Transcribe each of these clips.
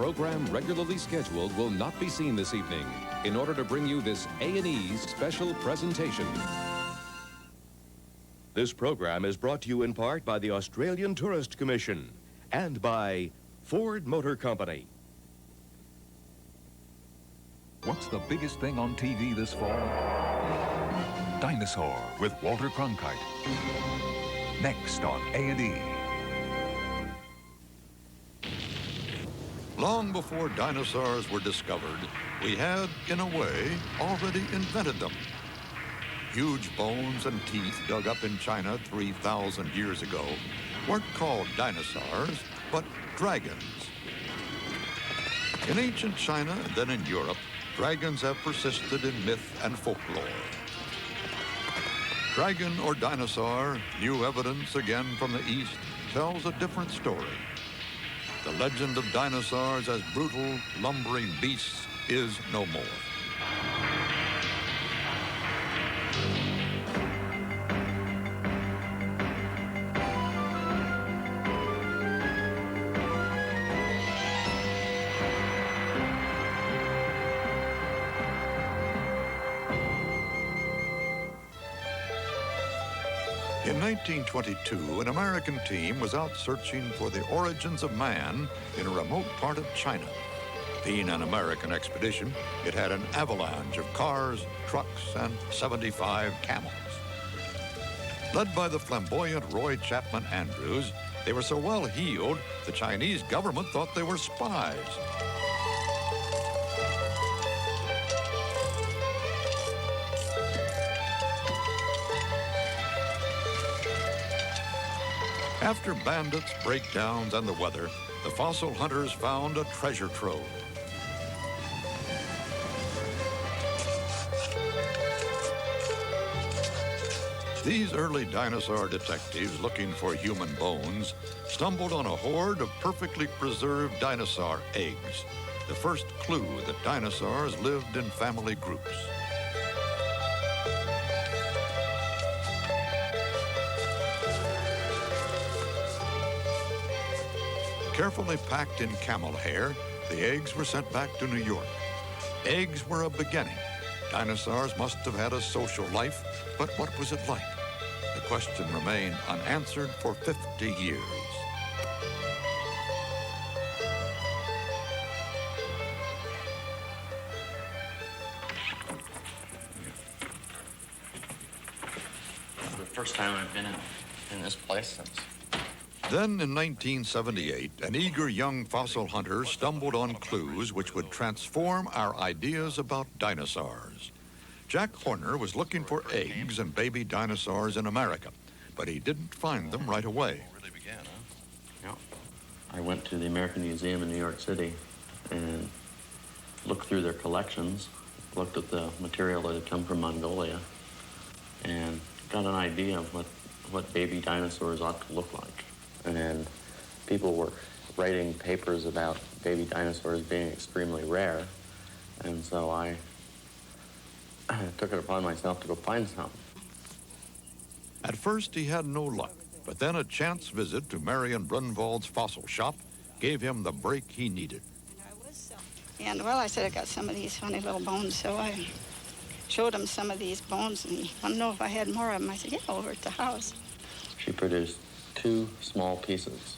program regularly scheduled will not be seen this evening in order to bring you this A&E's special presentation. This program is brought to you in part by the Australian Tourist Commission and by Ford Motor Company. What's the biggest thing on TV this fall? Dinosaur with Walter Cronkite. Next on A&E. Long before dinosaurs were discovered, we had, in a way, already invented them. Huge bones and teeth dug up in China 3,000 years ago weren't called dinosaurs, but dragons. In ancient China and then in Europe, dragons have persisted in myth and folklore. Dragon or dinosaur, new evidence again from the East, tells a different story. The legend of dinosaurs as brutal, lumbering beasts is no more. In 1922, an American team was out searching for the origins of man in a remote part of China. Being an American expedition, it had an avalanche of cars, trucks, and 75 camels. Led by the flamboyant Roy Chapman Andrews, they were so well heeled, the Chinese government thought they were spies. After bandits, breakdowns, and the weather, the fossil hunters found a treasure trove. These early dinosaur detectives looking for human bones stumbled on a horde of perfectly preserved dinosaur eggs, the first clue that dinosaurs lived in family groups. Carefully packed in camel hair, the eggs were sent back to New York. Eggs were a beginning. Dinosaurs must have had a social life, but what was it like? The question remained unanswered for 50 years. This is the first time I've been in this place since. Then, in 1978, an eager young fossil hunter stumbled on clues which would transform our ideas about dinosaurs. Jack Horner was looking for eggs and baby dinosaurs in America, but he didn't find them right away. Yeah. I went to the American Museum in New York City and looked through their collections, looked at the material that had come from Mongolia, and got an idea of what baby dinosaurs ought to look like. And people were writing papers about baby dinosaurs being extremely rare. And so I took it upon myself to go find some. At first, he had no luck, but then a chance visit to Marion Brunwald's fossil shop gave him the break he needed. And, well, I said I got some of these funny little bones, so I showed him some of these bones, and he wanted to know if I had more of them. I said, yeah, over at the house. She produced 2 small pieces,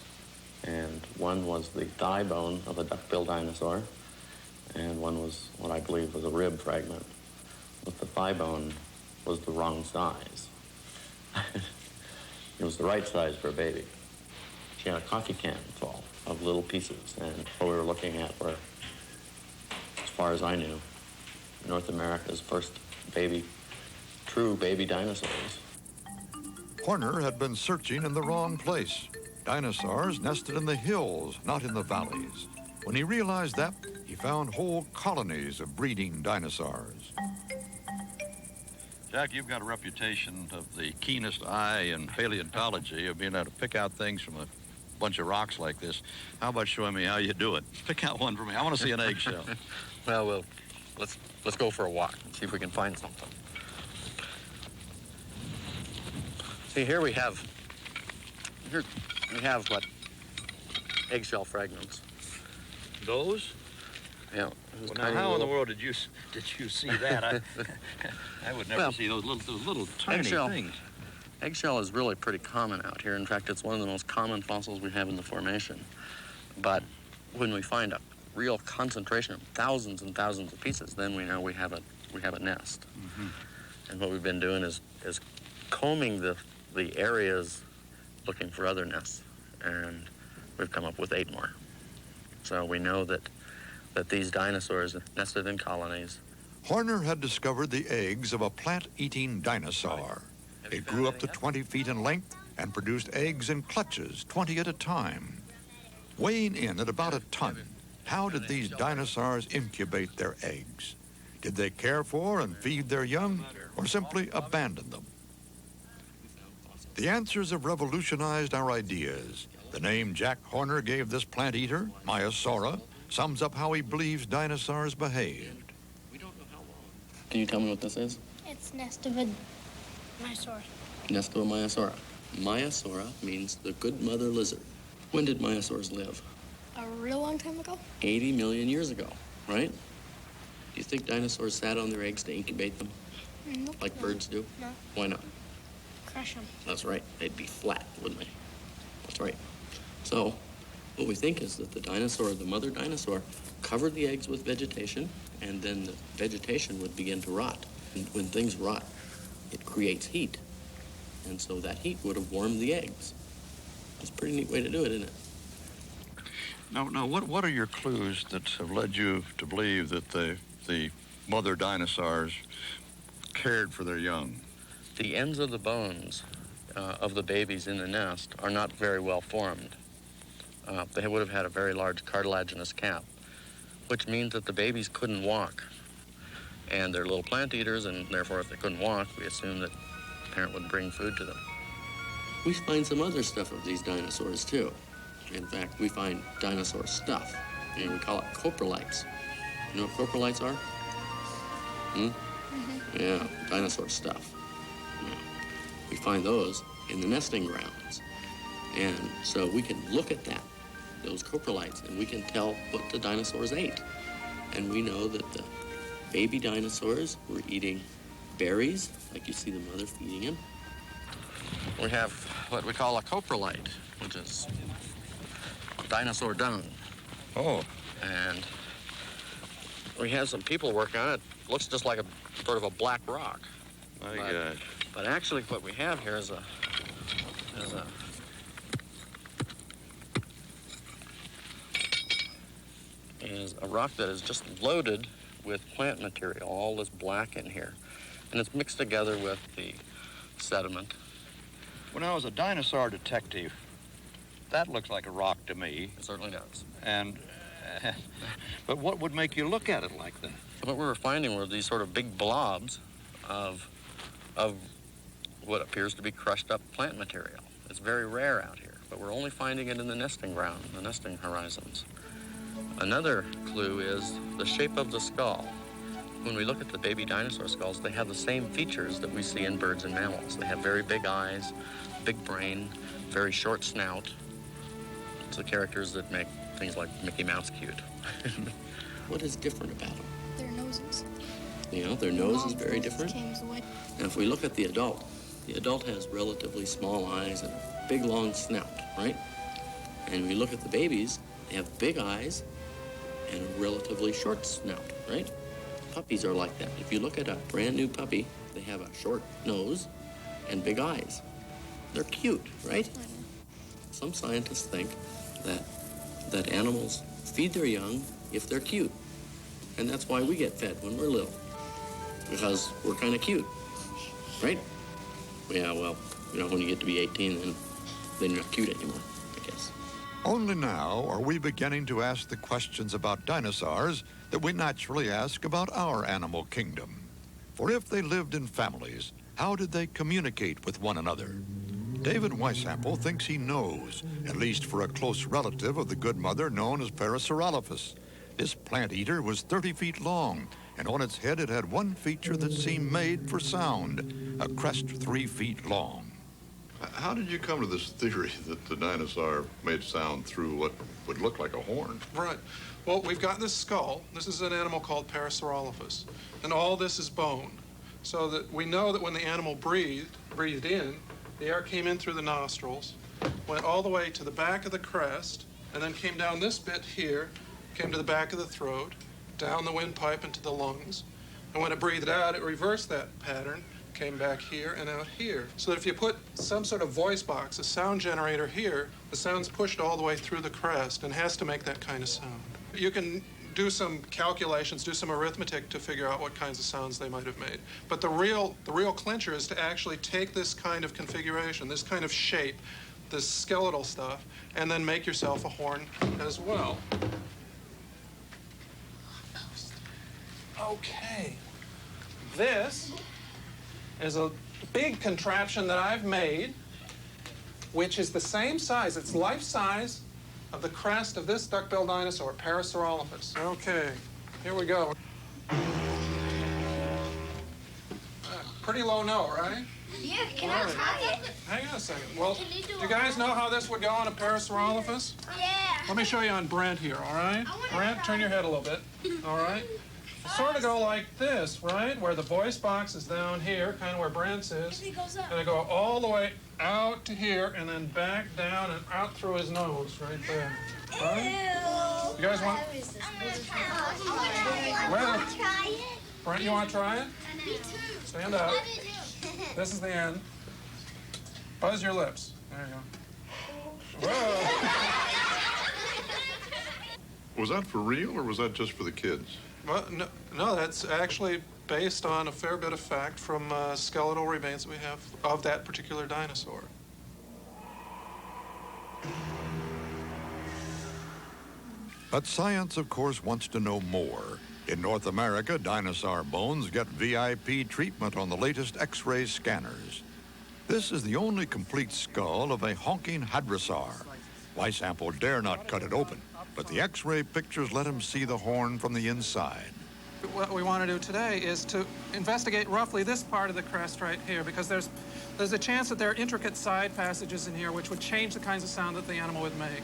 and one was the thigh bone of a duck-billed dinosaur, and one was what I believe was a rib fragment. But the thigh bone was the wrong size. It was the right size for a baby. She had a coffee can full of little pieces, and what we were looking at were, as far as I knew, North America's first true baby dinosaurs. Horner had been searching in the wrong place. Dinosaurs nested in the hills, not in the valleys. When he realized that, he found whole colonies of breeding dinosaurs. Jack, you've got a reputation of the keenest eye in paleontology, of being able to pick out things from a bunch of rocks like this. How about showing me how you do it? Pick out one for me. I want to see an eggshell. Well, let's go for a walk and see if we can find something. See, here we have what? Eggshell fragments. Those? Yeah. Well, now, how in the world did you see that? I would never see those little tiny things. Eggshell is really pretty common out here. In fact, it's one of the most common fossils we have in the formation. But when we find a real concentration of thousands and thousands of pieces, then we know we have a nest. Mm-hmm. And what we've been doing is combing the areas looking for other nests, and we've come up with 8 more. So we know that these dinosaurs nested in colonies. Horner had discovered the eggs of a plant-eating dinosaur. It grew up to 20 feet in length and produced eggs in clutches, 20 at a time. Weighing in at about a ton, how did these dinosaurs incubate their eggs? Did they care for and feed their young, or simply abandon them? The answers have revolutionized our ideas. The name Jack Horner gave this plant eater, Maiasaura, sums up how he believes dinosaurs behaved. Can you tell me what this is? It's nest of a Dinosaur. Nest of a Maiasaura. Maiasaura means the good mother lizard. When did Maiasaurs live? A real long time ago? 80 million years ago, right? Do you think dinosaurs sat on their eggs to incubate them? Nope. Like birds do? No. Why not? Crush them. That's right. They'd be flat, wouldn't they? That's right. So, what we think is that the mother dinosaur, covered the eggs with vegetation, and then the vegetation would begin to rot. And when things rot, it creates heat. And so that heat would have warmed the eggs. It's a pretty neat way to do it, isn't it? Now, what are your clues that have led you to believe that the mother dinosaurs cared for their young? The ends of the bones of the babies in the nest are not very well formed. They would have had a very large cartilaginous cap, which means that the babies couldn't walk. And they're little plant eaters, and therefore if they couldn't walk, we assume that the parent would bring food to them. We find some other stuff of these dinosaurs, too. In fact, we find dinosaur stuff, and we call it coprolites. You know what coprolites are? Yeah, dinosaur stuff. Yeah. We find those in the nesting grounds. And so we can look at those coprolites, and we can tell what the dinosaurs ate. And we know that the baby dinosaurs were eating berries, like you see the mother feeding him. We have what we call a coprolite, which is dinosaur dung. Oh. And we have some people working on it. Looks just like a sort of a black rock. My God. But actually what we have here is a rock that is just loaded with plant material, all this black in here. And it's mixed together with the sediment. When I was a dinosaur detective, that looks like a rock to me. It certainly does. And, but what would make you look at it like that? What we were finding were these sort of big blobs of what appears to be crushed up plant material. It's very rare out here, but we're only finding it in the nesting ground, the nesting horizons. Another clue is the shape of the skull. When we look at the baby dinosaur skulls, they have the same features that we see in birds and mammals. They have very big eyes, big brain, very short snout. It's the characters that make things like Mickey Mouse cute. What is different about them? Their noses. You know, their nose is very different. Away. And if we look at the adult has relatively small eyes and a big, long snout, right? And we look at the babies, they have big eyes and a relatively short snout, right? Puppies are like that. If you look at a brand new puppy, they have a short nose and big eyes. They're cute, right? Some scientists think that animals feed their young if they're cute. And that's why we get fed when we're little, because we're kind of cute, right? Yeah, well, you know, when you get to be 18, then you're not cute anymore, I guess. Only now are we beginning to ask the questions about dinosaurs that we naturally ask about our animal kingdom. For if they lived in families, how did they communicate with one another? David Weissample thinks he knows, at least for a close relative of the good mother known as Parasaurolophus. This plant eater was 30 feet long, and on its head it had one feature that seemed made for sound, a crest 3 feet long. How did you come to this theory that the dinosaur made sound through what would look like a horn? Right. Well, we've got this skull. This is an animal called Parasaurolophus. And all this is bone. So that we know that when the animal breathed in, the air came in through the nostrils, went all the way to the back of the crest, and then came down this bit here, came to the back of the throat, down the windpipe into the lungs. And when it breathed out, it reversed that pattern, came back here and out here. So that if you put some sort of voice box, a sound generator here, the sound's pushed all the way through the crest and has to make that kind of sound. You can do some calculations, do some arithmetic to figure out what kinds of sounds they might have made. But the real clincher is to actually take this kind of configuration, this kind of shape, this skeletal stuff, and then make yourself a horn as well. Okay. This is a big contraption that I've made, which is the same size, it's life size, of the crest of this duck-billed dinosaur, Parasaurolophus. Okay, here we go. Pretty low note, right? Yeah, can I try it? Hang on a second. Well, do you guys know how this would go on a Parasaurolophus? Yeah. Let me show you on Brent here, all right? Brent, turn your head a little bit, all right? Sort of go like this, right? Where the voice box is down here, kind of where Brent's is. And I go all the way out to here and then back down and out through his nose right there. Right? You guys want? Well, Brent, you want to try it? Me too. Stand up. This is the end. Buzz your lips. There you go. Whoa. Was that for real, or was that just for the kids? Well, no, that's actually based on a fair bit of fact from skeletal remains that we have of that particular dinosaur. But science, of course, wants to know more. In North America, dinosaur bones get VIP treatment on the latest X-ray scanners. This is the only complete skull of a honking hadrosaur. My sample dare not cut it open, but the X-ray pictures let him see the horn from the inside. What we want to do today is to investigate roughly this part of the crest right here, because there's a chance that there are intricate side passages in here which would change the kinds of sound that the animal would make.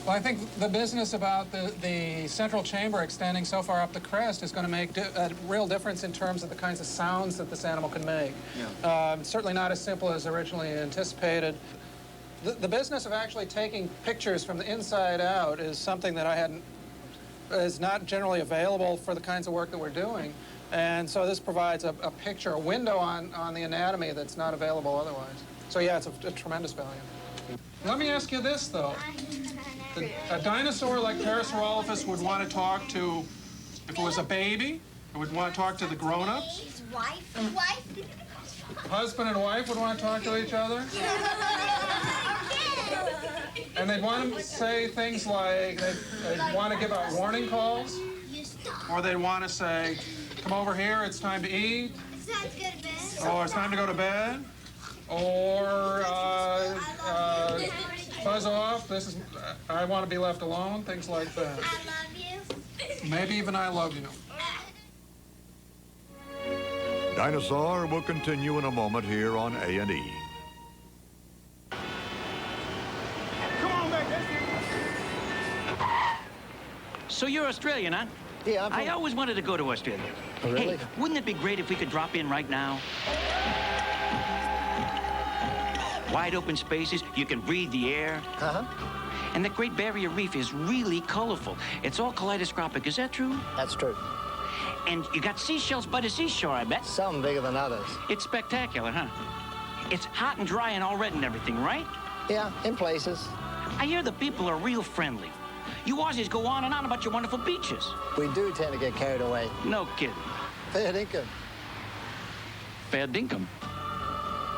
Well, I think the business about the central chamber extending so far up the crest is going to make a real difference in terms of the kinds of sounds that this animal can make. Yeah. Certainly not as simple as originally anticipated. The business of actually taking pictures from the inside out is something that is not generally available for the kinds of work that we're doing. And so this provides a picture, a window on the anatomy that's not available otherwise. So yeah, it's a tremendous value. Let me ask you this, though. A dinosaur like Parasaurolophus would want to talk to, if it was a baby, it would want to talk to the grown-ups. Wife. Husband and wife would want to talk to each other. And they'd want to say things like, they'd want to give out warning calls. Or they'd want to say, come over here, it's time to eat. It's time to go to bed. Or it's time to go to bed. Or buzz off, I want to be left alone, things like that. I love you. Maybe even I love you. Dinosaur will continue in a moment here on A&E. So you're Australian, huh? Yeah, I always wanted to go to Australia. Oh, really? Hey, wouldn't it be great if we could drop in right now? Wide open spaces, you can breathe the air. Uh-huh. And the Great Barrier Reef is really colorful. It's all kaleidoscopic, is that true? That's true. And you got seashells by the seashore, I bet. Some bigger than others. It's spectacular, huh? It's hot and dry and all red and everything, right? Yeah, in places. I hear the people are real friendly. You Aussies go on and on about your wonderful beaches. We do tend to get carried away. No kidding. Fair dinkum. Fair dinkum.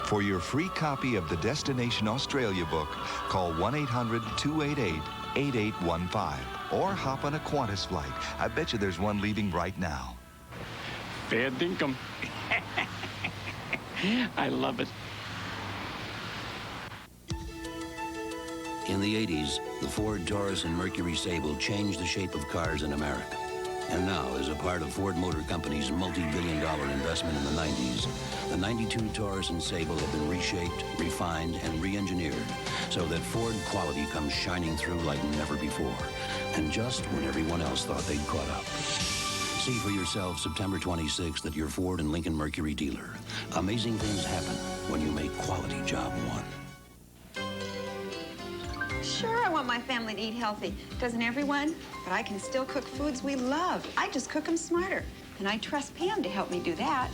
For your free copy of the Destination Australia book, call 1-800-288-8815 or hop on a Qantas flight. I bet you there's one leaving right now. Fair dinkum. I love it. In the 80s, the Ford Taurus and Mercury Sable changed the shape of cars in America. And now, as a part of Ford Motor Company's multi-billion-dollar investment in the 90s, the 92 Taurus and Sable have been reshaped, refined, and re-engineered so that Ford quality comes shining through like never before, and just when everyone else thought they'd caught up. See for yourself September 26th at your Ford and Lincoln Mercury dealer. Amazing things happen when you make quality job one. Sure, I want my family to eat healthy. Doesn't everyone? But I can still cook foods we love. I just cook them smarter. And I trust Pam to help me do that.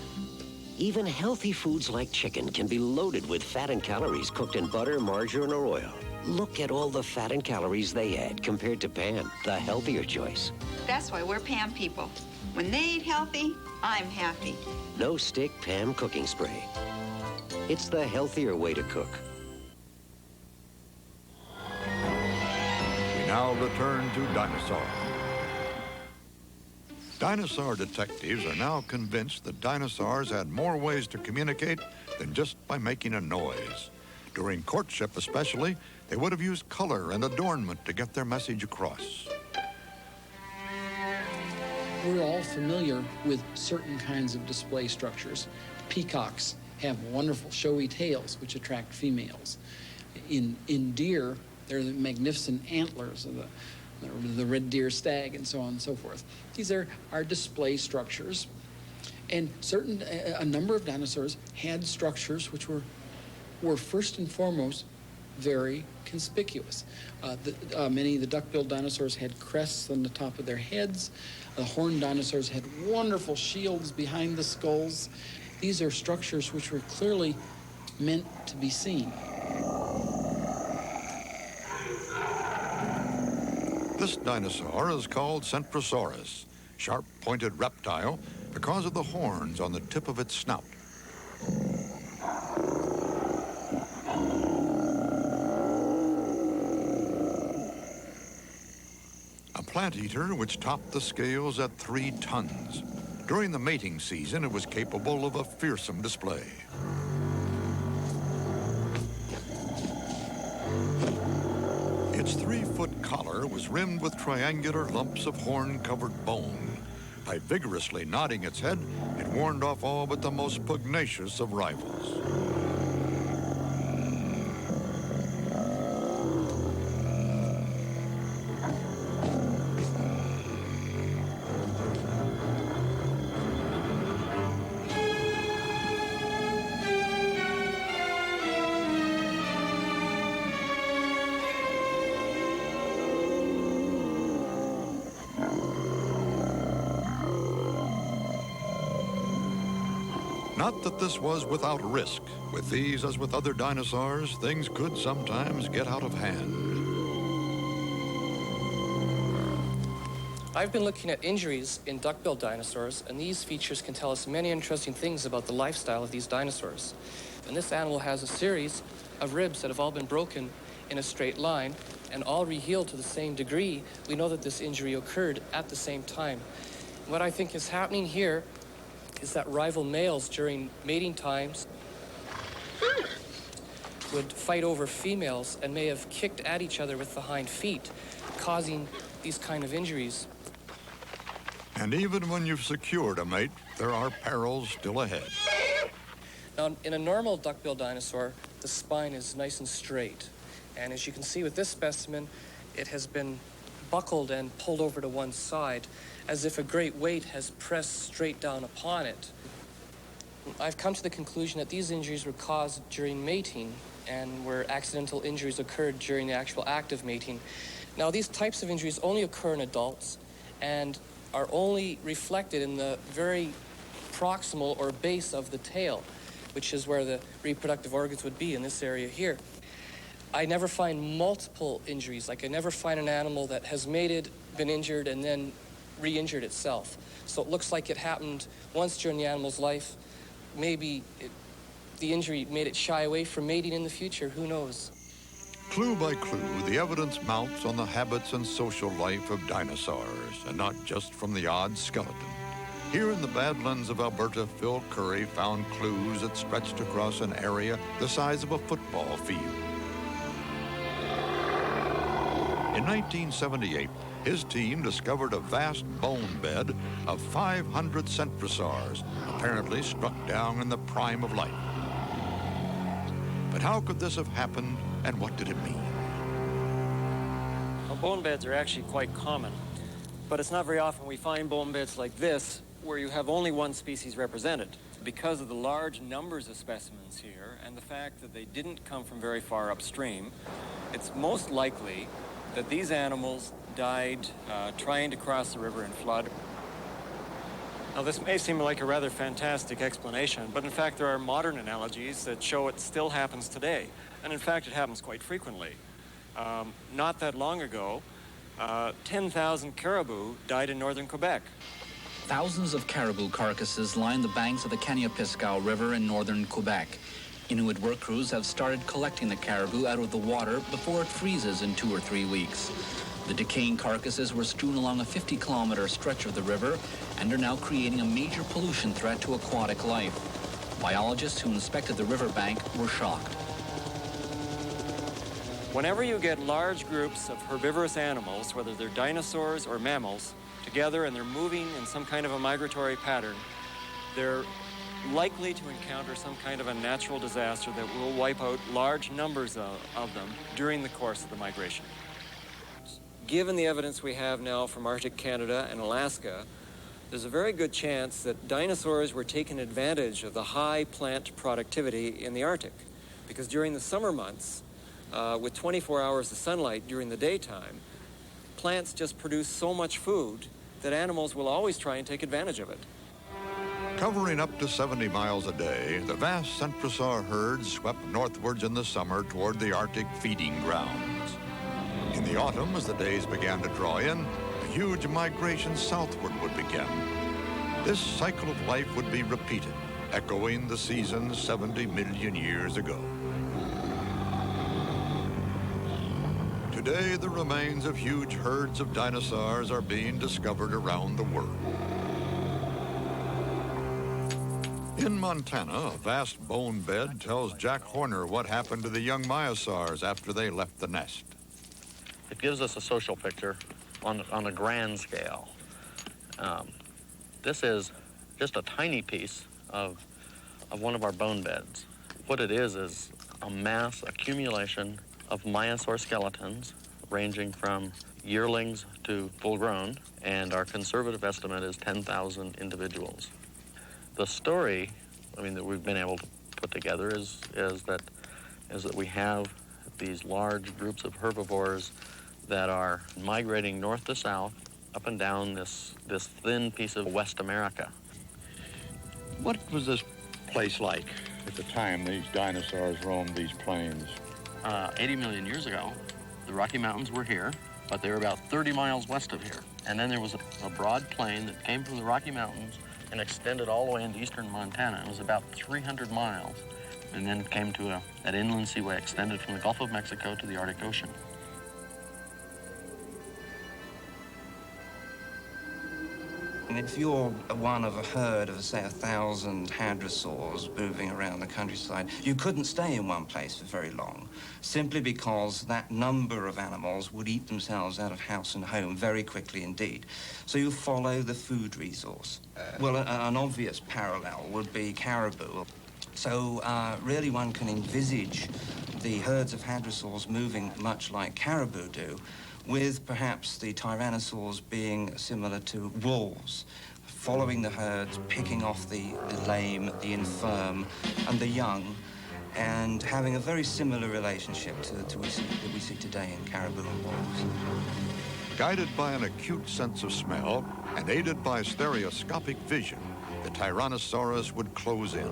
Even healthy foods like chicken can be loaded with fat and calories cooked in butter, margarine, or oil. Look at all the fat and calories they add compared to Pam, the healthier choice. That's why we're Pam people. When they eat healthy, I'm happy. No stick Pam cooking spray. It's the healthier way to cook. We now return to Dinosaur. Dinosaur detectives are now convinced that dinosaurs had more ways to communicate than just by making a noise. During courtship especially, they would have used color and adornment to get their message across. We're all familiar with certain kinds of display structures. Peacocks have wonderful showy tails which attract females. In deer, there are the magnificent antlers of the red deer stag and so on and so forth. These are our display structures. And a number of dinosaurs had structures which were first and foremost very conspicuous. Many of the duck-billed dinosaurs had crests on the top of their heads. The horned dinosaurs had wonderful shields behind the skulls. These are structures which were clearly meant to be seen. This dinosaur is called Centrosaurus, sharp-pointed reptile, because of the horns on the tip of its snout. A plant eater which topped the scales at 3 tons. During the mating season, it was capable of a fearsome display. Its 3-foot collar was rimmed with triangular lumps of horn-covered bone. By vigorously nodding its head, it warned off all but the most pugnacious of rivals. Not that this was without risk. With these, as with other dinosaurs, things could sometimes get out of hand. I've been looking at injuries in duck-billed dinosaurs, and these features can tell us many interesting things about the lifestyle of these dinosaurs. And this animal has a series of ribs that have all been broken in a straight line and all rehealed to the same degree. We know that this injury occurred at the same time. What I think is happening here is that rival males during mating times would fight over females and may have kicked at each other with the hind feet, causing these kind of injuries. And even when you've secured a mate, there are perils still ahead. Now, in a normal duck-billed dinosaur, the spine is nice and straight. And as you can see with this specimen, it has been buckled and pulled over to one side, as if a great weight has pressed straight down upon it. I've come to the conclusion that these injuries were caused during mating and where accidental injuries occurred during the actual act of mating. Now, these types of injuries only occur in adults and are only reflected in the very proximal or base of the tail, which is where the reproductive organs would be in this area here. I never find multiple injuries. Like, I never find an animal that has mated, been injured, and then re-injured itself. So it looks like it happened once during the animal's life. Maybe the injury made it shy away from mating in the future. Who knows? Clue by clue, the evidence mounts on the habits and social life of dinosaurs, and not just from the odd skeleton. Here in the Badlands of Alberta, Phil Curry found clues that stretched across an area the size of a football field. In 1978, his team discovered a vast bone bed of 500 centrosaurs, apparently struck down in the prime of life. But how could this have happened, and what did it mean? Well, bone beds are actually quite common, but it's not very often we find bone beds like this where you have only one species represented. Because of the large numbers of specimens here and the fact that they didn't come from very far upstream, it's most likely that these animals died trying to cross the river in flood. Now, this may seem like a rather fantastic explanation, but in fact there are modern analogies that show it still happens today. And in fact it happens quite frequently. Not that long ago, 10,000 caribou died in northern Quebec. Thousands of caribou carcasses line the banks of the Kaniapiskau River in northern Quebec. Inuit work crews have started collecting the caribou out of the water before it freezes in 2 or 3 weeks. The decaying carcasses were strewn along a 50-kilometer stretch of the river and are now creating a major pollution threat to aquatic life. Biologists who inspected the riverbank were shocked. Whenever you get large groups of herbivorous animals, whether they're dinosaurs or mammals, together and they're moving in some kind of a migratory pattern, they're likely to encounter some kind of a natural disaster that will wipe out large numbers of them during the course of the migration. Given the evidence we have now from Arctic Canada and Alaska, there's a very good chance that dinosaurs were taking advantage of the high plant productivity in the Arctic. Because during the summer months, with 24 hours of sunlight during the daytime, plants just produce so much food that animals will always try and take advantage of it. Covering up to 70 miles a day, the vast centrosaur herds swept northwards in the summer toward the Arctic feeding grounds. In the autumn, as the days began to draw in, a huge migration southward would begin. This cycle of life would be repeated, echoing the seasons 70 million years ago. Today, the remains of huge herds of dinosaurs are being discovered around the world. In Montana, a vast bone bed tells Jack Horner what happened to the young myosaurs after they left the nest. It gives us a social picture on a grand scale. This is just a tiny piece of one of our bone beds. What it is a mass accumulation of myosaur skeletons ranging from yearlings to full-grown, and our conservative estimate is 10,000 individuals. The story, that we've been able to put together is that we have these large groups of herbivores that are migrating north to south up and down this thin piece of West America. What was this place like at the time these dinosaurs roamed these plains? 80 million years ago, the Rocky Mountains were here, but they were about 30 miles west of here. And then there was a broad plain that came from the Rocky Mountains and extended all the way into eastern Montana. It was about 300 miles, and then came to that inland seaway extended from the Gulf of Mexico to the Arctic Ocean. And if you're one of a herd of, say, 1,000 hadrosaurs moving around the countryside, you couldn't stay in one place for very long, simply because that number of animals would eat themselves out of house and home very quickly indeed. So you follow the food resource. Well, an obvious parallel would be caribou. So really one can envisage the herds of hadrosaurs moving much like caribou do, with perhaps the tyrannosaurs being similar to wolves, following the herds, picking off the lame, the infirm, and the young, and having a very similar relationship that we see today in caribou and wolves. Guided by an acute sense of smell and aided by stereoscopic vision, the Tyrannosaurus would close in.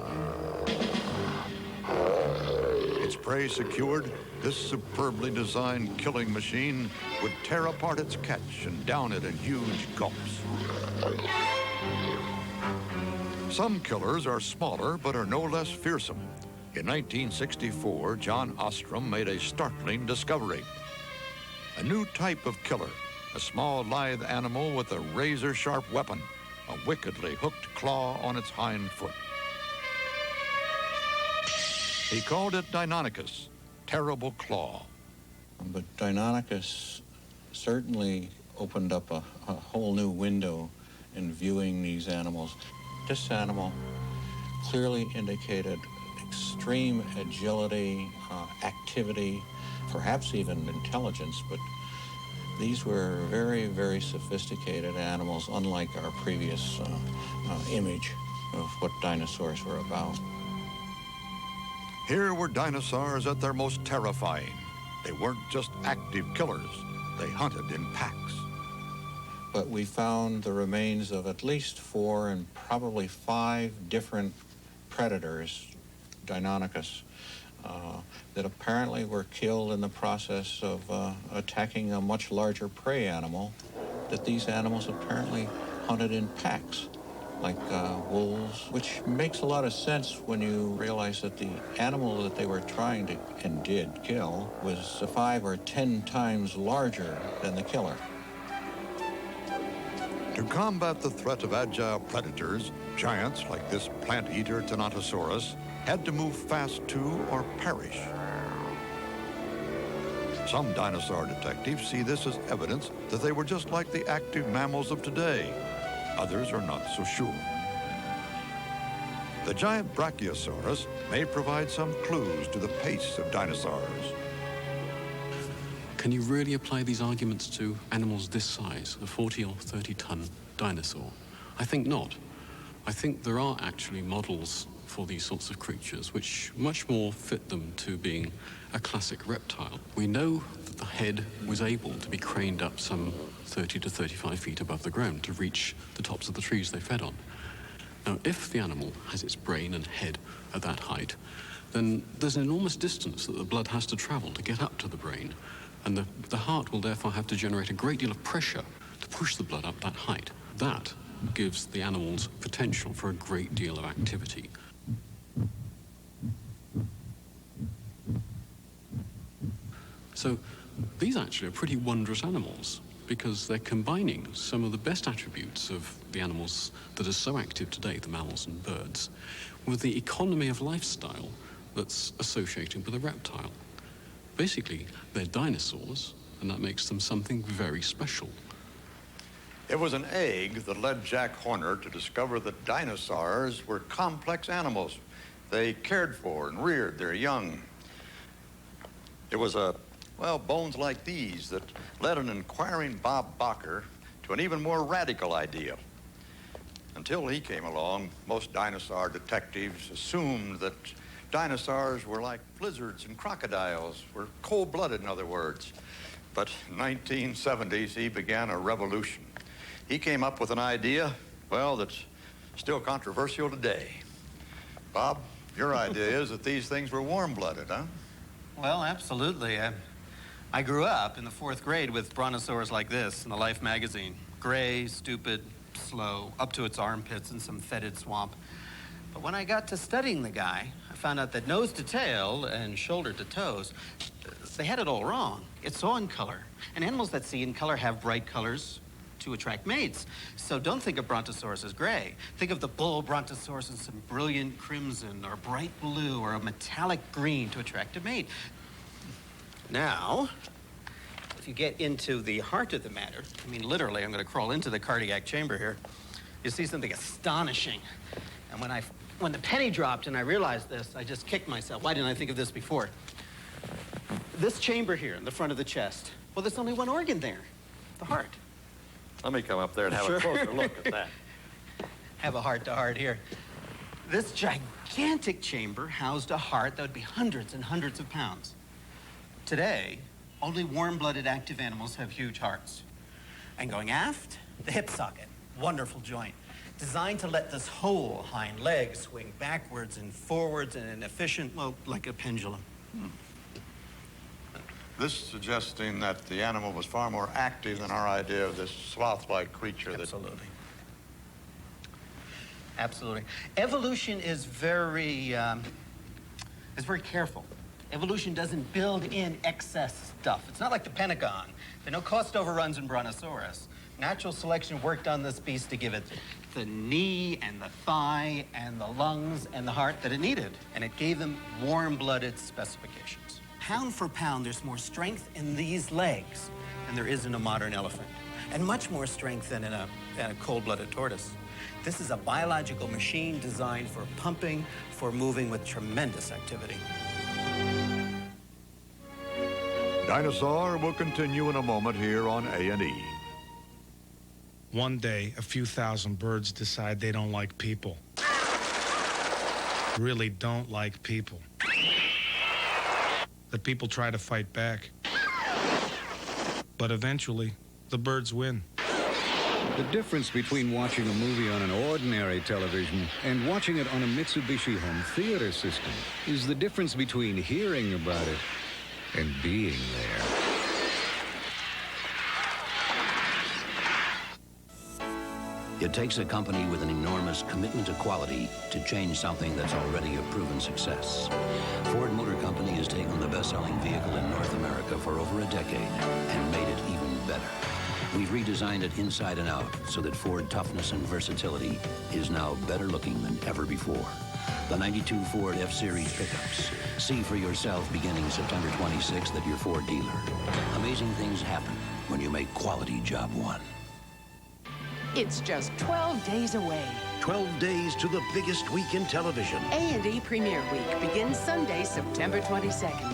Its prey secured, this superbly designed killing machine would tear apart its catch and down it in huge gulps. Some killers are smaller but are no less fearsome. In 1964, John Ostrom made a startling discovery. A new type of killer, a small lithe animal with a razor-sharp weapon, a wickedly hooked claw on its hind foot. He called it Deinonychus, terrible claw. But Deinonychus certainly opened up a whole new window in viewing these animals. This animal clearly indicated extreme agility, activity, perhaps even intelligence, but these were very, very sophisticated animals, unlike our previous image of what dinosaurs were about. Here were dinosaurs at their most terrifying. They weren't just active killers. They hunted in packs. But we found the remains of at least 4 and probably 5 different predators, Deinonychus, that apparently were killed in the process of attacking a much larger prey animal, that these animals apparently hunted in packs, like wolves, which makes a lot of sense when you realize that the animal that they were trying to, and did kill, was 5 or 10 times larger than the killer. To combat the threat of agile predators, giants like this plant-eater Tyrannosaurus had to move fast too or perish. Some dinosaur detectives see this as evidence that they were just like the active mammals of today. Others are not so sure. The giant Brachiosaurus may provide some clues to the pace of dinosaurs. Can you really apply these arguments to animals this size, a 40 or 30-ton dinosaur? I think not. I think there are actually models for these sorts of creatures which much more fit them to being a classic reptile. We know that the head was able to be craned up some 30 to 35 feet above the ground to reach the tops of the trees they fed on. Now, if the animal has its brain and head at that height, then there's an enormous distance that the blood has to travel to get up to the brain. And the heart will therefore have to generate a great deal of pressure to push the blood up that height. That gives the animals potential for a great deal of activity. So these actually are pretty wondrous animals because they're combining some of the best attributes of the animals that are so active today, the mammals and birds, with the economy of lifestyle that's associated with a reptile. Basically, they're dinosaurs, and that makes them something very special. It was an egg that led Jack Horner to discover that dinosaurs were complex animals. They cared for and reared their young. It was bones like these that led an inquiring Bob Bacher to an even more radical idea. Until he came along, most dinosaur detectives assumed that dinosaurs were like lizards and crocodiles, were cold-blooded, in other words. But in the 1970s, he began a revolution. He came up with an idea, that's still controversial today. Bob, your idea is that these things were warm-blooded, huh? Well, absolutely. I grew up in the 4th grade with brontosaurs like this in the Life magazine. Gray, stupid, slow, up to its armpits in some fetid swamp. But when I got to studying the guy, I found out that nose to tail and shoulder to toes, they had it all wrong. It saw in color. And animals that see in color have bright colors to attract mates. So don't think of brontosaurus as gray. Think of the bull brontosaurus in some brilliant crimson or bright blue or a metallic green to attract a mate. Now, if you get into the heart of the matter, I mean, literally, I'm going to crawl into the cardiac chamber here, you see something astonishing. And when the penny dropped and I realized this, I just kicked myself. Why didn't I think of this before? This chamber here in the front of the chest, well, there's only one organ there, the heart. Let me come up there and have a closer look at that. Have a heart-to-heart here. This gigantic chamber housed a heart that would be hundreds and hundreds of pounds. Today, only warm-blooded active animals have huge hearts. And going aft, the hip socket, wonderful joint, designed to let this whole hind leg swing backwards and forwards in an efficient, like a pendulum. This suggesting that the animal was far more active than our idea of this sloth-like creature. Absolutely. Absolutely. Evolution is very careful. Evolution doesn't build in excess stuff. It's not like the Pentagon. There are no cost overruns in Brontosaurus. Natural selection worked on this beast to give it the knee and the thigh and the lungs and the heart that it needed. And it gave them warm-blooded specifications. Pound for pound, there's more strength in these legs than there is in a modern elephant, and much more strength than in a cold-blooded tortoise. This is a biological machine designed for pumping, for moving with tremendous activity. Dinosaur will continue in a moment here on A&E. One day, a few thousand birds decide they don't like people. Really don't like people. The people try to fight back. But eventually, the birds win. The difference between watching a movie on an ordinary television and watching it on a Mitsubishi home theater system is the difference between hearing about it and being there. It takes a company with an enormous commitment to quality to change something that's already a proven success. Ford Motor Company has taken the best-selling vehicle in North America for over a decade and made it even better. We've redesigned it inside and out so that Ford toughness and versatility is now better looking than ever before. The 92 Ford F-Series pickups. See for yourself beginning September 26th at your Ford dealer. Amazing things happen when you make quality job one. It's just 12 days away. 12 days to the biggest week in television. A&E Premiere Week begins Sunday, September 22nd.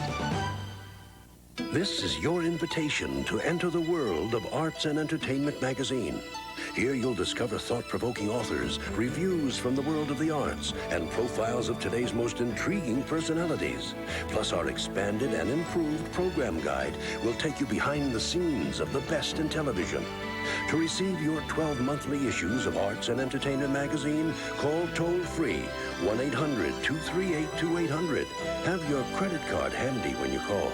This is your invitation to enter the world of Arts and Entertainment magazine. Here you'll discover thought-provoking authors, reviews from the world of the arts, and profiles of today's most intriguing personalities. Plus, our expanded and improved program guide will take you behind the scenes of the best in television. To receive your 12 monthly issues of Arts and Entertainment magazine, call toll-free 1-800-238-2800. Have your credit card handy when you call.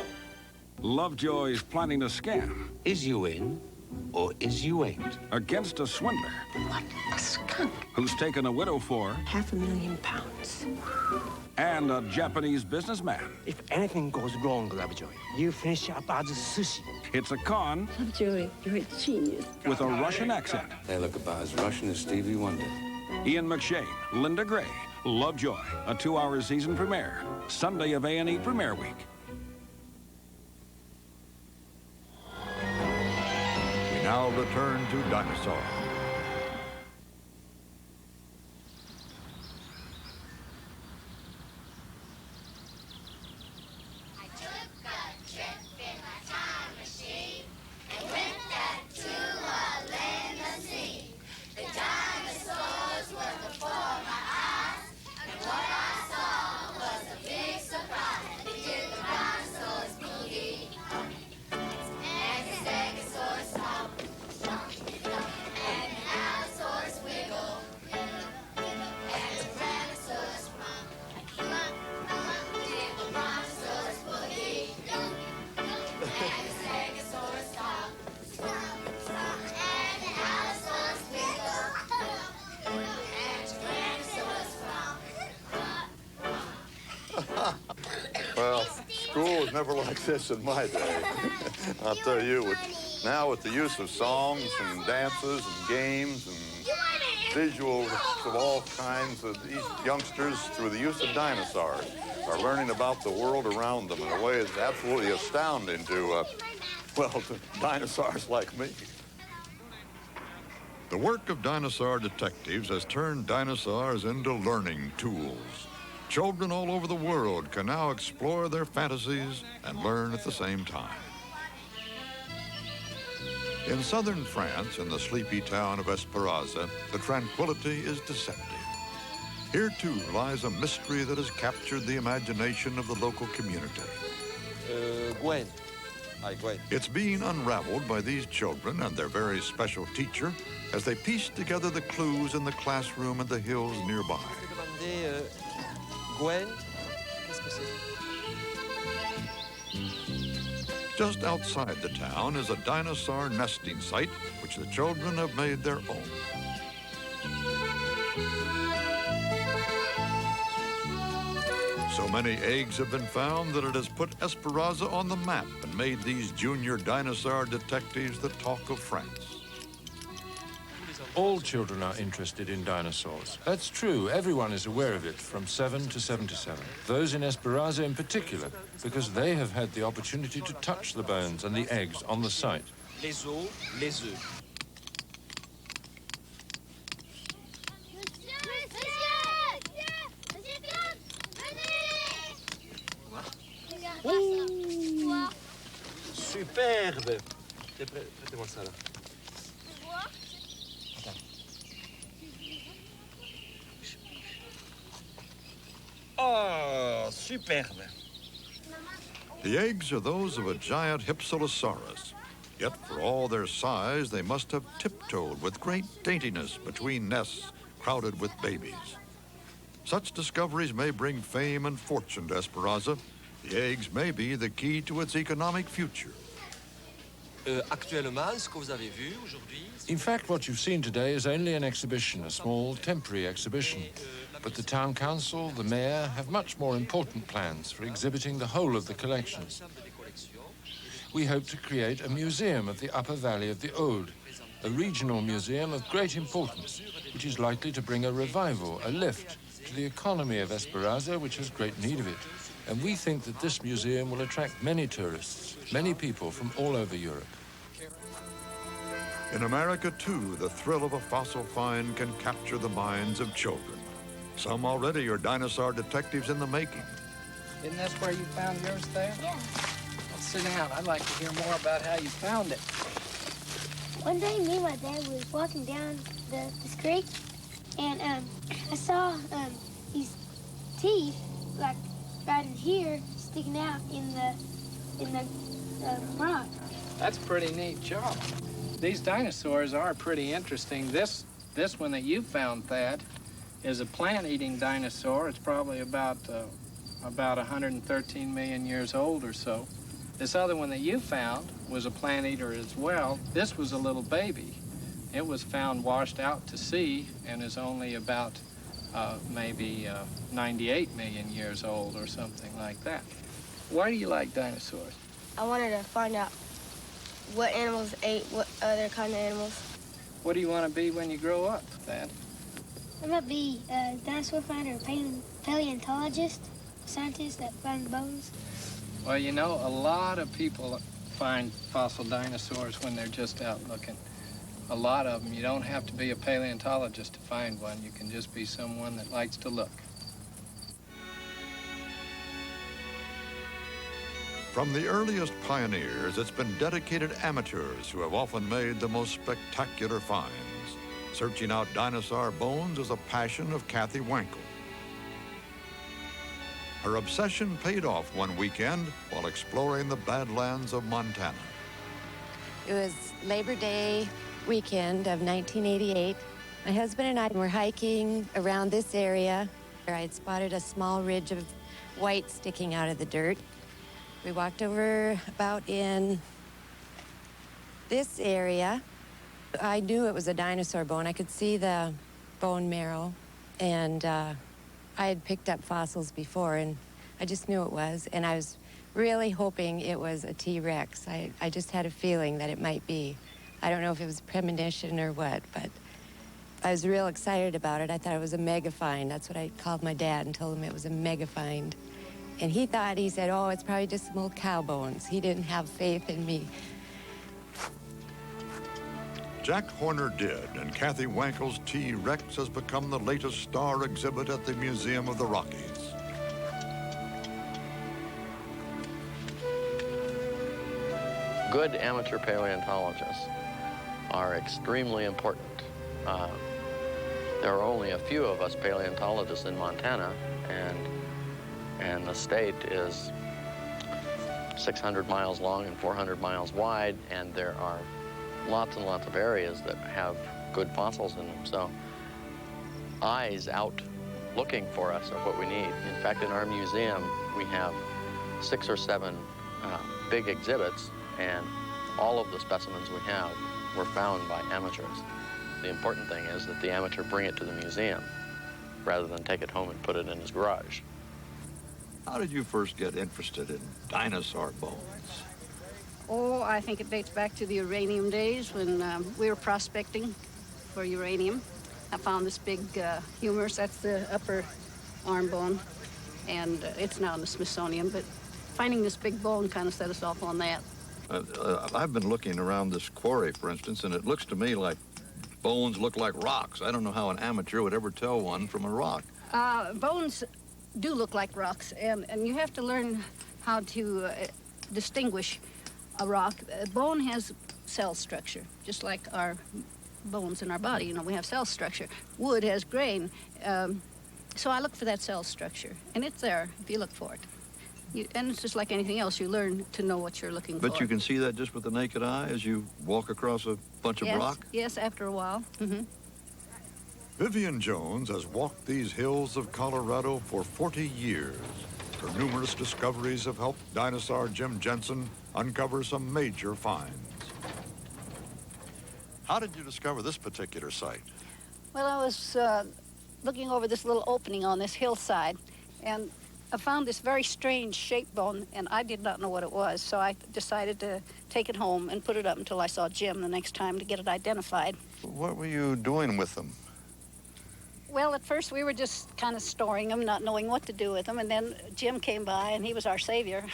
Lovejoy is planning a scam. Is you in, or is you ain't? Against a swindler. What a skunk. Who's taken a widow for £500,000. and a Japanese businessman. If anything goes wrong, Lovejoy, you finish up as sushi. It's a con Lovejoy, you're a genius. with a Russian accent. They look about as Russian as Stevie Wonder. Ian McShane, Linda Gray, Lovejoy, a 2-hour season premiere. Sunday of A&E Premiere Week. We now return to Dinosaur. Well, school was never like this in my day. I'll tell you, now with the use of songs and dances and games and visuals of all kinds, these youngsters, through the use of dinosaurs, are learning about the world around them in a way that's absolutely astounding to, to dinosaurs like me. The work of dinosaur detectives has turned dinosaurs into learning tools. Children all over the world can now explore their fantasies and learn at the same time. In southern France, in the sleepy town of Esperanza, the tranquility is deceptive. Here, too, lies a mystery that has captured the imagination of the local community. Gwen. Hi, Gwen. It's being unraveled by these children and their very special teacher as they piece together the clues in the classroom and the hills nearby. Gwen? Just outside the town is a dinosaur nesting site, which the children have made their own. So many eggs have been found that it has put Esperanza on the map and made these junior dinosaur detectives the talk of France. All children are interested in dinosaurs. That's true. Everyone is aware of it, from 7 to 77. Those in Esperanza in particular, because they have had the opportunity to touch the bones and the eggs on the site. les os, les œufs. Superbe. Prêtez-moi ça, là. Oh, superbe. The eggs are those of a giant Hypsilosaurus. Yet for all their size, they must have tiptoed with great daintiness between nests crowded with babies. Such discoveries may bring fame and fortune to Esperanza. The eggs may be the key to its economic future. Actuellement, ce que vous avez vu aujourd'hui... In fact, what you've seen today is only an exhibition, a small temporary exhibition. But the town council, the mayor, have much more important plans for exhibiting the whole of the collections. We hope to create a museum of the upper valley of the Aude, a regional museum of great importance, which is likely to bring a revival, a lift, to the economy of Esperanza, which has great need of it. And we think that this museum will attract many tourists, many people from all over Europe. In America, too, the thrill of a fossil find can capture the minds of children. Some already are dinosaur detectives in the making. Isn't this where you found yours there? Yeah. Let's sit down. I'd like to hear more about how you found it. One day, me and my dad was walking down this creek, and I saw these teeth, like right in here, sticking out in the rock. That's a pretty neat job. These dinosaurs are pretty interesting. This one that you found, Thad, is a plant-eating dinosaur. It's probably about 113 million years old or so. This other one that you found was a plant eater as well. This was a little baby. It was found washed out to sea and is only about maybe 98 million years old or something like that. Why do you like dinosaurs? I wanted to find out what animals ate what other kind of animals. What do you want to be when you grow up, Thad? I'm going to be a dinosaur finder, paleontologist, scientist that finds bones. Well, you know, a lot of people find fossil dinosaurs when they're just out looking. A lot of them. You don't have to be a paleontologist to find one. You can just be someone that likes to look. From the earliest pioneers, it's been dedicated amateurs who have often made the most spectacular finds. Searching out dinosaur bones is a passion of Kathy Wankel. Her obsession paid off one weekend while exploring the Badlands of Montana. It was Labor Day weekend of 1988. My husband and I were hiking around this area. I had spotted a small ridge of white sticking out of the dirt. We walked over about in this area. I knew it was a dinosaur bone. I could see the bone marrow, and I had picked up fossils before, and I just knew it was, and I was really hoping it was a T-Rex. I just had a feeling that it might be. I don't know if it was a premonition or what, but I was real excited about it. I thought it was a mega find. That's what I called my dad and told him it was a mega find. And he said, oh, it's probably just some old cow bones. He didn't have faith in me. Jack Horner did, and Kathy Wankel's T-Rex has become the latest star exhibit at the Museum of the Rockies. Good amateur paleontologists are extremely important. There are only a few of us paleontologists in Montana, and the state is 600 miles long and 400 miles wide, and there are lots and lots of areas that have good fossils in them. So eyes out looking for us of what we need. In fact, in our museum, we have 6 or 7 big exhibits, and all of the specimens we have were found by amateurs. The important thing is that the amateur bring it to the museum rather than take it home and put it in his garage. How did you first get interested in dinosaur bones? Oh, I think it dates back to the uranium days when we were prospecting for uranium. I found this big humerus, that's the upper arm bone, and it's now in the Smithsonian, but finding this big bone kind of set us off on that. I've been looking around this quarry, for instance, and it looks to me like bones look like rocks. I don't know how an amateur would ever tell one from a rock. Bones do look like rocks, and you have to learn how to distinguish a rock. A bone has cell structure, just like our bones in our body. You know, we have cell structure. Wood has grain. So I look for that cell structure, and it's there if you look for it. And it's just like anything else. You learn to know what you're looking for. But you can see that just with the naked eye as you walk across a bunch of rock? Yes, after a while. Mm-hmm. Vivian Jones has walked these hills of Colorado for 40 years. Her numerous discoveries have helped dinosaur Jim Jensen uncover some major finds. How did you discover this particular site? Well, I was looking over this little opening on this hillside, and I found this very strange shaped bone, and I did not know what it was, so I decided to take it home and put it up until I saw Jim the next time to get it identified. What were you doing with them? Well, at first we were just kind of storing them, not knowing what to do with them, and then Jim came by, and he was our savior.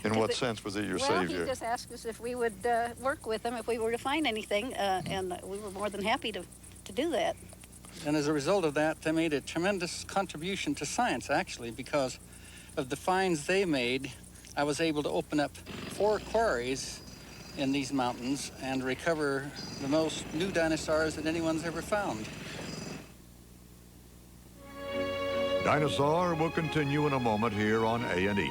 In what sense was he your savior? Well, he just asked us if we would work with him if we were to find anything, and we were more than happy to do that. And as a result of that, they made a tremendous contribution to science, actually, because of the finds they made. I was able to open up 4 quarries in these mountains and recover the most new dinosaurs that anyone's ever found. Dinosaur will continue in a moment here on A&E.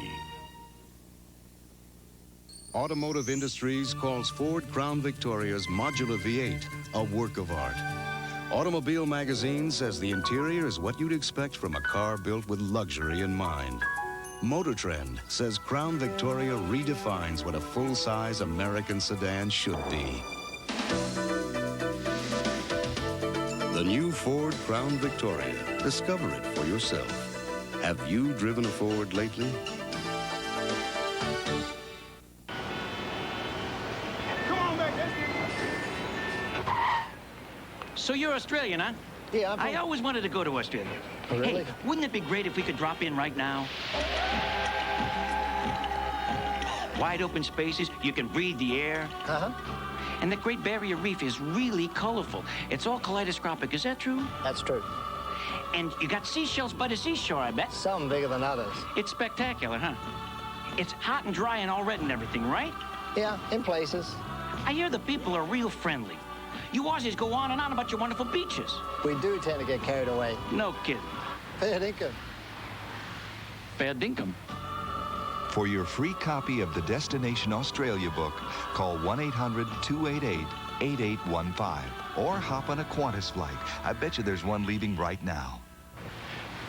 Automotive Industries calls Ford Crown Victoria's modular V8 a work of art. Automobile Magazine says the interior is what you'd expect from a car built with luxury in mind. Motor Trend says Crown Victoria redefines what a full-size American sedan should be. The new Ford Crown Victoria. Discover it for yourself. Have you driven a Ford lately? So you're Australian, huh? Yeah, I always wanted to go to Australia. Oh, really? Hey, wouldn't it be great if we could drop in right now? Wide open spaces, you can breathe the air. Uh-huh. And the Great Barrier Reef is really colorful. It's all kaleidoscopic, is that true? That's true. And you got seashells by the seashore, I bet. Some bigger than others. It's spectacular, huh? It's hot and dry and all red and everything, right? Yeah, in places. I hear the people are real friendly. You Aussies go on and on about your wonderful beaches. We do tend to get carried away. No kidding. Fair dinkum. Fair dinkum. For your free copy of the Destination Australia book, call 1-800-288-8815 or hop on a Qantas flight. I bet you there's one leaving right now.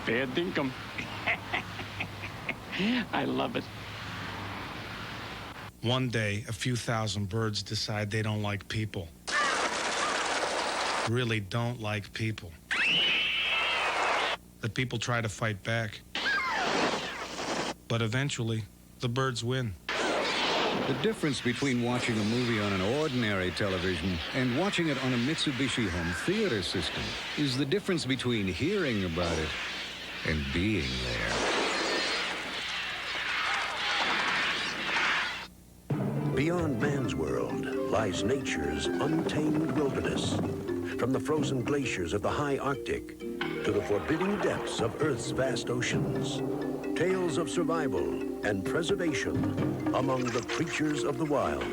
Fair dinkum. I love it. One day, a few thousand birds decide they don't like people. Really don't like people. The people try to fight back. But eventually, the birds win. The difference between watching a movie on an ordinary television and watching it on a Mitsubishi home theater system is the difference between hearing about it and being there. Beyond man's world lies nature's untamed wilderness. From the frozen glaciers of the high Arctic to the forbidding depths of Earth's vast oceans. Tales of survival and preservation among the creatures of the wild.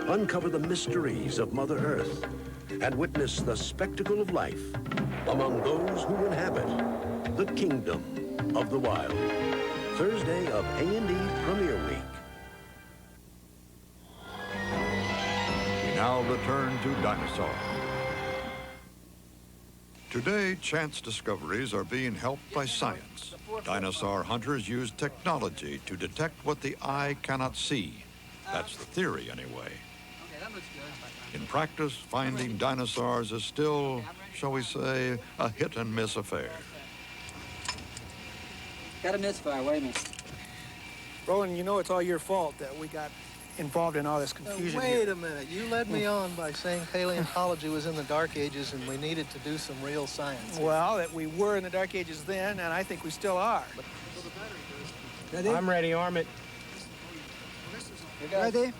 Uncover the mysteries of Mother Earth and witness the spectacle of life among those who inhabit the kingdom of the wild. Thursday of A&E Premiere Week. We now return to Dinosaur. Today, chance discoveries are being helped by science. Dinosaur hunters use technology to detect what the eye cannot see. That's the theory, anyway. In practice, finding dinosaurs is still, shall we say, a hit-and-miss affair. Got a misfire, wait a minute. Roland, you know it's all your fault that we got involved in all this confusion Wait here. a minute. You led me on by saying paleontology was in the Dark Ages and we needed to do some real science. Well, that we were in the Dark Ages then, and I think we still are. I'm ready, arm it. Ready?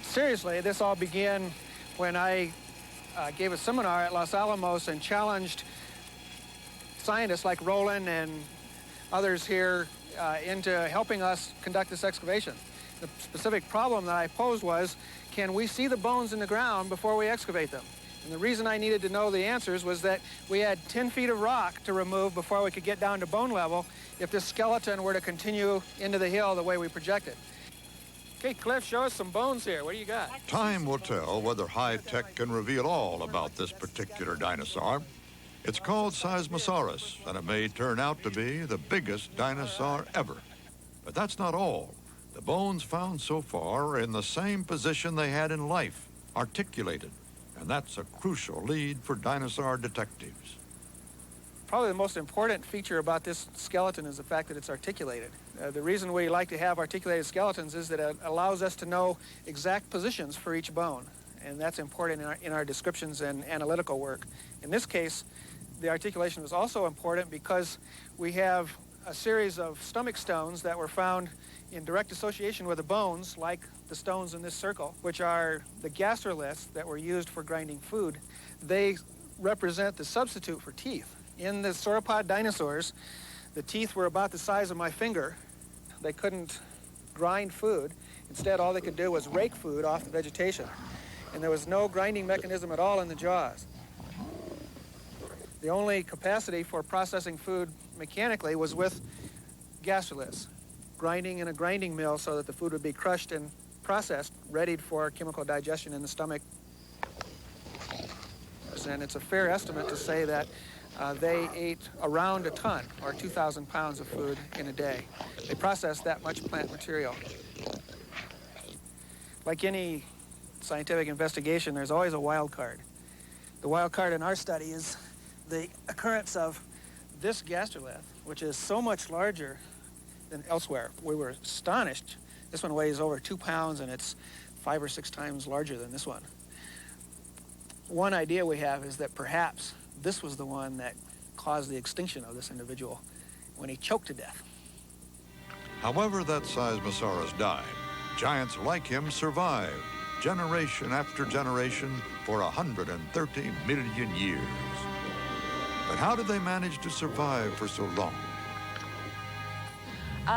Seriously, this all began when I gave a seminar at Los Alamos and challenged scientists like Roland and others here into helping us conduct this excavation. The specific problem that I posed was, can we see the bones in the ground before we excavate them? And the reason I needed to know the answers was that we had 10 feet of rock to remove before we could get down to bone level if this skeleton were to continue into the hill the way we projected. Okay, Cliff, show us some bones here. What do you got? Time will tell whether high tech can reveal all about this particular dinosaur. It's called Seismosaurus, and it may turn out to be the biggest dinosaur ever. But that's not all. The bones found so far are in the same position they had in life, articulated. And that's a crucial lead for dinosaur detectives. Probably the most important feature about this skeleton is the fact that it's articulated. The reason we like to have articulated skeletons is that it allows us to know exact positions for each bone. And that's important in our descriptions and analytical work. In this case, the articulation was also important because we have a series of stomach stones that were found in direct association with the bones, like the stones in this circle, which are the gastroliths that were used for grinding food. They represent the substitute for teeth. In the sauropod dinosaurs, the teeth were about the size of my finger. They couldn't grind food. Instead, all they could do was rake food off the vegetation. And there was no grinding mechanism at all in the jaws. The only capacity for processing food mechanically was with gastroliths, grinding in a grinding mill so that the food would be crushed and processed, readied for chemical digestion in the stomach. And it's a fair estimate to say that they ate around a ton, or 2,000 pounds of food in a day. They processed that much plant material. Like any scientific investigation, there's always a wild card. The wild card in our study is the occurrence of this gastrolith, which is so much larger than elsewhere. We were astonished. This one weighs over 2 pounds, and it's 5 or 6 times larger than this one. One idea we have is that perhaps this was the one that caused the extinction of this individual when he choked to death. However that Seismosaurus died, giants like him survived, generation after generation, for 130 million years. But how did they manage to survive for so long?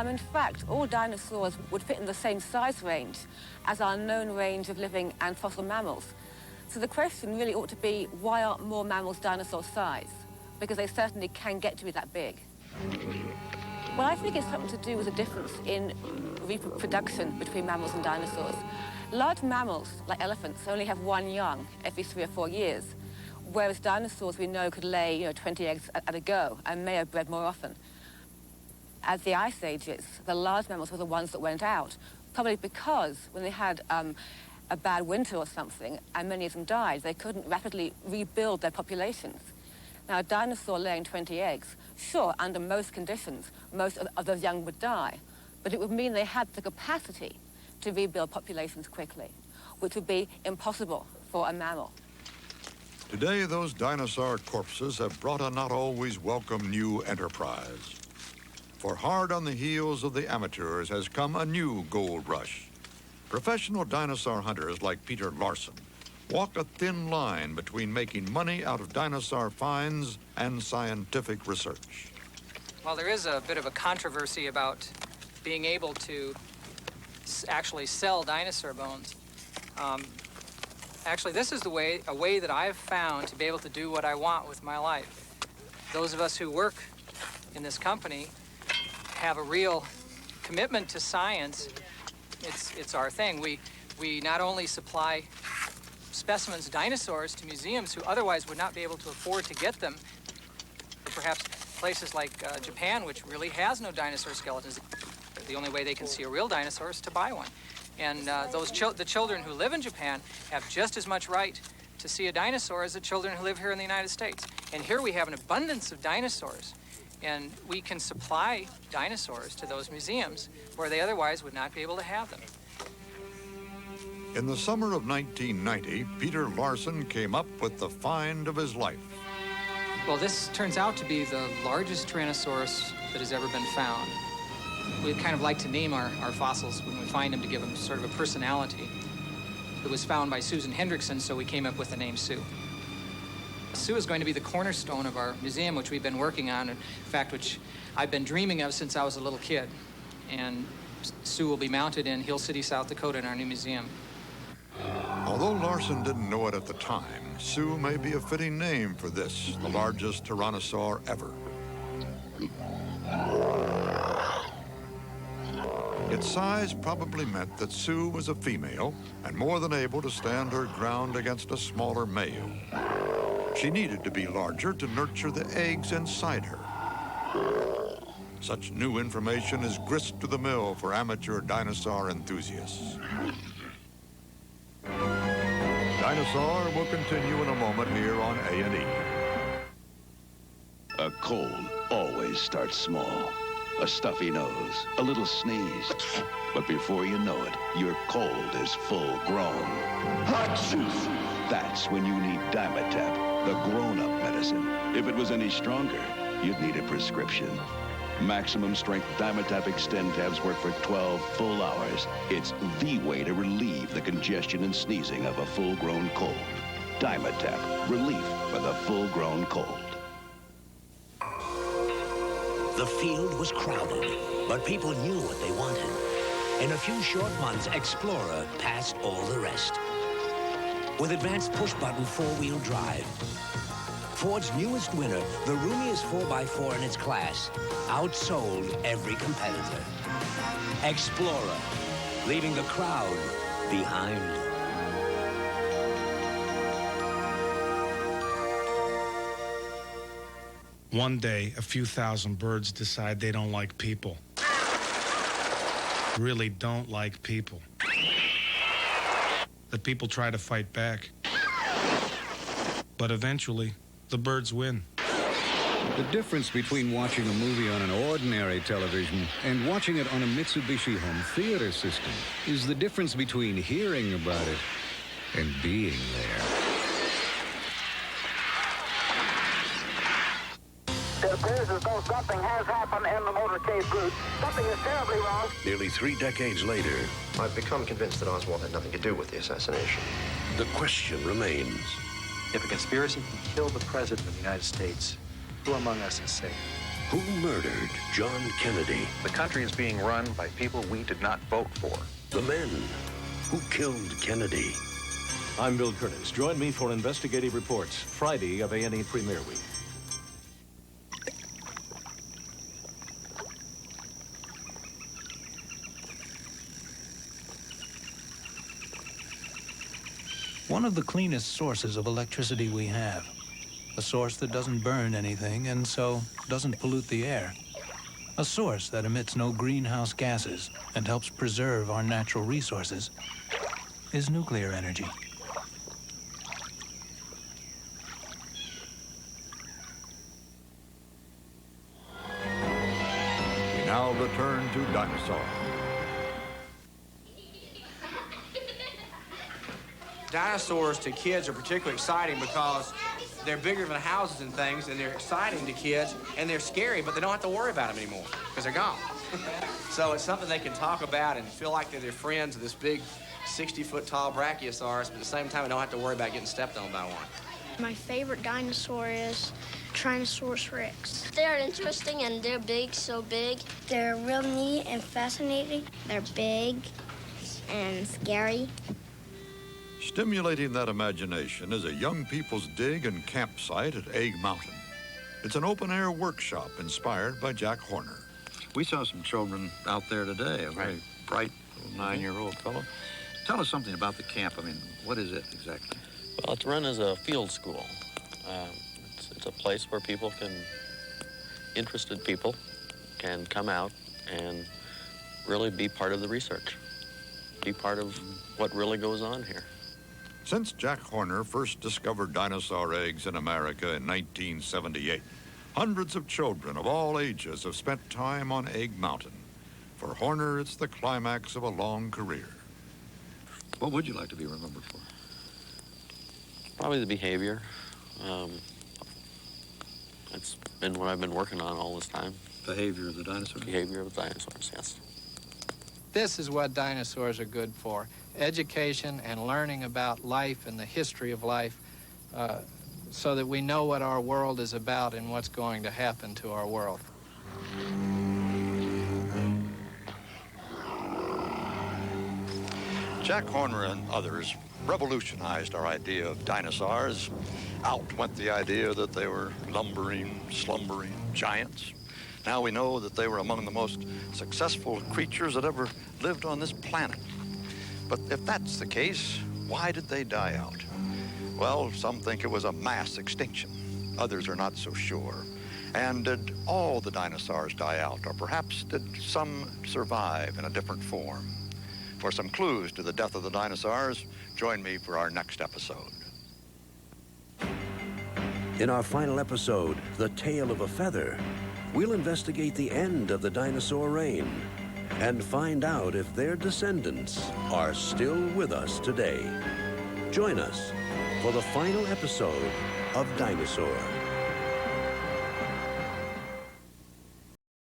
In fact, all dinosaurs would fit in the same size range as our known range of living and fossil mammals. So the question really ought to be, why aren't more mammals dinosaur size? Because they certainly can get to be that big. Well, I think it's something to do with the difference in reproduction between mammals and dinosaurs. Large mammals, like elephants, only have 1 young every 3 or 4 years, whereas dinosaurs, we know, could lay 20 eggs at a go and may have bred more often. At the Ice Ages, the large mammals were the ones that went out, probably because when they had a bad winter or something, and many of them died, they couldn't rapidly rebuild their populations. Now, a dinosaur laying 20 eggs, sure, under most conditions, most of those young would die, but it would mean they had the capacity to rebuild populations quickly, which would be impossible for a mammal. Today, those dinosaur corpses have brought a not always welcome new enterprise. For hard on the heels of the amateurs has come a new gold rush. Professional dinosaur hunters like Peter Larson walked a thin line between making money out of dinosaur finds and scientific research. Well, there is a bit of a controversy about being able to actually sell dinosaur bones. Actually, this is a way that I've found to be able to do what I want with my life. Those of us who work in this company have a real commitment to science. It's our thing. We not only supply specimens, dinosaurs, to museums who otherwise would not be able to afford to get them, or perhaps places like Japan, which really has no dinosaur skeletons. The only way they can see a real dinosaur is to buy one. And the children who live in Japan have just as much right to see a dinosaur as the children who live here in the United States. And here we have an abundance of dinosaurs, and we can supply dinosaurs to those museums where they otherwise would not be able to have them. In the summer of 1990, Peter Larson came up with the find of his life. Well, this turns out to be the largest Tyrannosaurus that has ever been found. We kind of like to name our fossils when we find them to give them sort of a personality. It was found by Susan Hendrickson, so we came up with the name Sue. Sue is going to be the cornerstone of our museum, which we've been working on, in fact, which I've been dreaming of since I was a little kid. And Sue will be mounted in Hill City, South Dakota in our new museum. Although Larson didn't know it at the time, Sue may be a fitting name for this, the largest tyrannosaur ever. Its size probably meant that Sue was a female and more than able to stand her ground against a smaller male. She needed to be larger to nurture the eggs inside her. Such new information is grist to the mill for amateur dinosaur enthusiasts. Dinosaur will continue in a moment here on A&E. A cold always starts small. A stuffy nose, a little sneeze. But before you know it, your cold is full grown. Achoo! That's when you need Dimetap, the grown-up medicine. If it was any stronger, you'd need a prescription. Maximum strength Dimetap Extend tabs work for 12 full hours. It's the way to relieve the congestion and sneezing of a full-grown cold. Dimetap, relief for the full-grown cold. The field was crowded, but people knew what they wanted. In a few short months, Explorer passed all the rest. With advanced push-button four-wheel drive, Ford's newest winner, the roomiest 4x4 in its class, outsold every competitor. Explorer, leaving the crowd behind. One day, a few thousand birds decide they don't like people. Really don't like people. The people try to fight back. But eventually, the birds win. The difference between watching a movie on an ordinary television and watching it on a Mitsubishi home theater system is the difference between hearing about it and being there. It appears as though something has happened in the motorcade route. Something is terribly wrong. Nearly 3 decades later, I've become convinced that Oswald had nothing to do with the assassination. the question remains. If a conspiracy can kill the President of the United States, who among us is safe? Who murdered John Kennedy? The country is being run by people we did not vote for. The men who killed Kennedy. I'm Bill Curtis. Join me for Investigative Reports, Friday of A&E Premiere Week. One of the cleanest sources of electricity we have. A source that doesn't burn anything and so doesn't pollute the air. A source that emits no greenhouse gases and helps preserve our natural resources is nuclear energy. We now return to Dinosaur. Dinosaurs to kids are particularly exciting because they're bigger than houses and things, and they're exciting to kids, and they're scary, but they don't have to worry about them anymore because they're gone. So it's something they can talk about and feel like they're their friends of this big 60-foot tall brachiosaurus, but at the same time, they don't have to worry about getting stepped on by one. My favorite dinosaur is Tyrannosaurus Rex. They're interesting and they're big, so big. They're real neat and fascinating. They're big and scary. Stimulating that imagination is a young people's dig and campsite at Egg Mountain. It's an open-air workshop inspired by Jack Horner. We saw some children out there today, a very bright 9-year-old fellow. Tell us something about the camp. I mean, what is it exactly? Well, it's run as a field school. It's a place where interested people can come out and really be part of the research, be part of what really goes on here. Since Jack Horner first discovered dinosaur eggs in America in 1978, hundreds of children of all ages have spent time on Egg Mountain. For Horner, it's the climax of a long career. What would you like to be remembered for? Probably the behavior. It's been what I've been working on all this time. behavior of the dinosaurs? Behavior of dinosaurs, yes. This is what dinosaurs are good for: education and learning about life and the history of life, so that we know what our world is about and what's going to happen to our world. Jack Horner and others revolutionized our idea of dinosaurs. Out went the idea that they were lumbering, slumbering giants. Now we know that they were among the most successful creatures that ever lived on this planet. But if that's the case, why did they die out? Well, some think it was a mass extinction. Others are not so sure. And did all the dinosaurs die out, or perhaps did some survive in a different form? For some clues to the death of the dinosaurs, join me for our next episode. In our final episode, The Tale of a Feather, we'll investigate the end of the dinosaur reign and find out if their descendants are still with us today. Join us for the final episode of Dinosaur.